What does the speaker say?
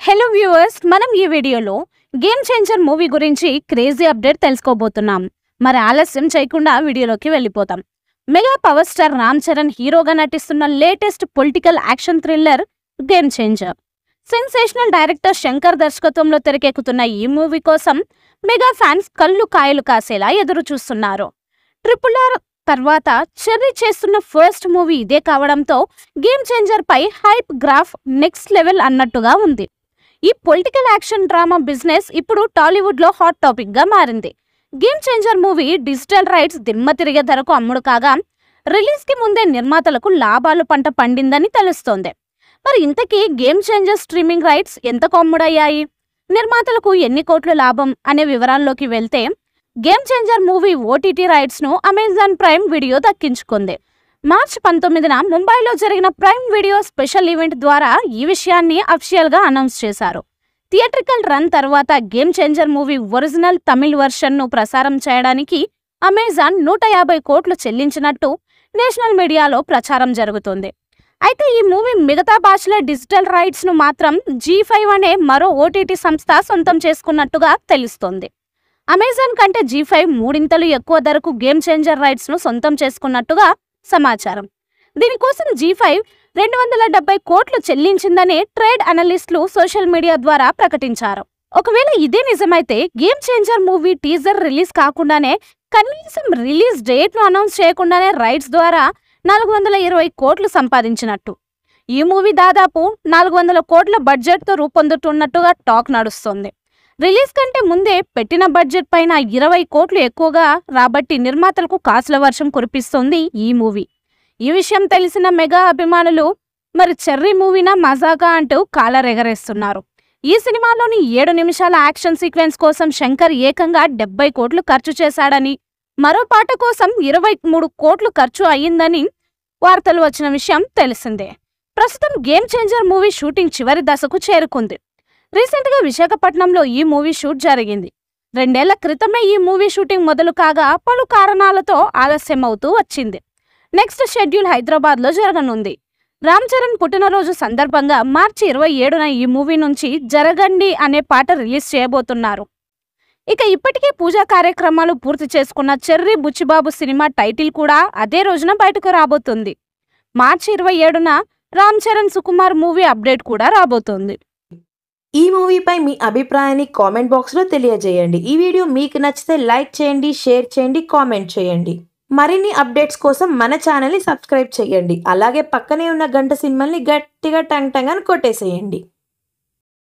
Hello viewers, మనం ఈ వీడియోలో గేమ్ చేంజర్ మూవీ గురించి క్రేజీ అప్డేట్ తెలుసుకోబోతున్నాం. మరి ఆలస్యం చేయకుండా వీడియోలోకి వెళ్ళిపోతాం. Mega power star Ram Charan హీరోగా నటిస్తున్న latest political action thriller game changer. Sensational director Shankar దర్శకత్వంలో తెరకెక్కుతున్న ఈ మూవీ కోసం మెగా ఫ్యాన్స్ కళ్ళు కాయలు కాసేలా ఎదురు చూస్తున్నారు. RRR తర్వాత చెర్రీ చేస్తున్న ఫస్ట్ మూవీ ఇదే కావడంతో గేమ్ చేంజర్ పై హైప్ గ్రాఫ్ నెక్స్ట్ లెవెల్ అన్నట్టుగా ఉంది. ఈ పొలిటికల్ యాక్షన్ డ్రామా బిజినెస్ ఇప్పుడు టాలీవుడ్ లో హాట్ టాపిక్ గా మారింది. Game changer movie digital rights దిమ్మ తిరిగే ధరకు అమ్ముడు కాగా రిలీజ్ కి ముందే నిర్మాతలకు లాభాలు పంట పండిందని తెలుస్తోంది. మరి ఇంతకీ గేమ్ చేంజర్ స్ట్రీమింగ్ రైట్స్ ఎంతకు అమ్ముడయ్యాయి, నిర్మాతలకు ఎన్ని కోట్ల లాభం అనే వివరాల్లోకి వెళ్తే, game changer movie OTT rights ను అమెజాన్ ప్రైమ్ వీడియో దక్కించుకుంది. మార్చి 19న ముంబైలో జరిగిన ప్రైమ్ వీడియో స్పెషల్ ఈవెంట్ ద్వారా ఈ విషయాన్ని అఫీషియల్ గా అనౌన్స్ చేశారు. థియేట్రికల్ రన్ తర్వాత game changer movie original Tamil version ను ప్రసారం చేయడానికి అమెజాన్ 150 కోట్లు చెల్లించినట్టు నేషనల్ మీడియాలో ప్రచారం జరుగుతుంది. అయితే ఈ మూవీ మిగతా భాషల డిజిటల్ రైట్స్ ను మాత్రం G5 అనే మరో ఓటీటీ సంస్థ సొంతం చేసుకున్నట్టుగా తెలుస్తోంది. అమెజాన్ కంటే G5 మూడింతలు ఎక్కువ ధరకు గేమ్ చేంజర్ రైట్స్ ను సొంతం చేసుకున్నట్టుగా సమాచారం. దీనికోసం G5 270 కోట్లు చెల్లించిందని ట్రేడ్ అనలిస్టులు సోషల్ మీడియా ద్వారా ప్రకటించారు. ఒకవేళ ఇదే నిజమైతే game changer movie teaser release కాకుండానే, కనీసం రిలీజ్ డేట్ ను అనౌన్స్ చేయకుండానే రైట్స్ ద్వారా 420 కోట్లు సంపాదించినట్టు. ఈ మూవీ దాదాపు 400 కోట్ల బడ్జెట్ తో రూపొందుతున్నట్టుగా టాక్ నడుస్తోంది. రిలీజ్ కంటే ముందే పెట్టిన బడ్జెట్ పైన 20 కోట్లు ఎక్కువగా రాబట్టి నిర్మాతలకు కాసుల వర్షం కురిపిస్తోంది ఈ మూవీ. ఈ విషయం తెలిసిన మెగా అభిమానులు మరి చెర్రీ మూవీనా మజాగా అంటూ కాలర్ ఎగరేస్తున్నారు. ఈ సినిమాలోని 7 నిమిషాల యాక్షన్ సీక్వెన్స్ కోసం శంకర్ ఏకంగా 70 కోట్లు ఖర్చు చేశాడని, మరో పాట కోసం 23 కోట్లు ఖర్చు అయ్యిందని వార్తలు వచ్చిన విషయం తెలిసిందే. ప్రస్తుతం గేమ్ చేంజర్ మూవీ షూటింగ్ చివరి దశకు చేరుకుంది. రీసెంట్ గా విశాఖపట్నంలో ఈ మూవీ షూట్ జరిగింది. 2 ఏళ్ల క్రితమే ఈ మూవీ షూటింగ్ మొదలు కాగా పలు కారణాలతో ఆలస్యం అవుతూ వచ్చింది. నెక్స్ట్ షెడ్యూల్ హైదరాబాద్ లో జరగనుంది. రామ్ చరణ్ పుట్టినరోజు సందర్భంగా మార్చి 27న ఈ మూవీ నుంచి జరగండి అనే పాట రిలీజ్ చేయబోతున్నారు. ఇక ఇప్పటికే పూజా కార్యక్రమాలు పూర్తి చేసుకున్న చెర్రీ బుచ్చిబాబు సినిమా టైటిల్ కూడా అదే రోజున బయటకు రాబోతుంది. మార్చి 27న రామ్ చరణ్ సుకుమార్ మూవీ అప్డేట్ కూడా రాబోతోంది. ఈ మూవీపై మీ అభిప్రాయాన్ని కామెంట్ బాక్స్లో తెలియజేయండి. ఈ వీడియో మీకు నచ్చితే లైక్ చేయండి, షేర్ చేయండి, కామెంట్ చేయండి. మరిన్ని అప్డేట్స్ కోసం మన ఛానల్ని సబ్స్క్రైబ్ చేయండి. అలాగే పక్కనే ఉన్న గంట సింబల్ని గట్టిగా టంగ్ టంగ్ అని కొట్టేసేయండి.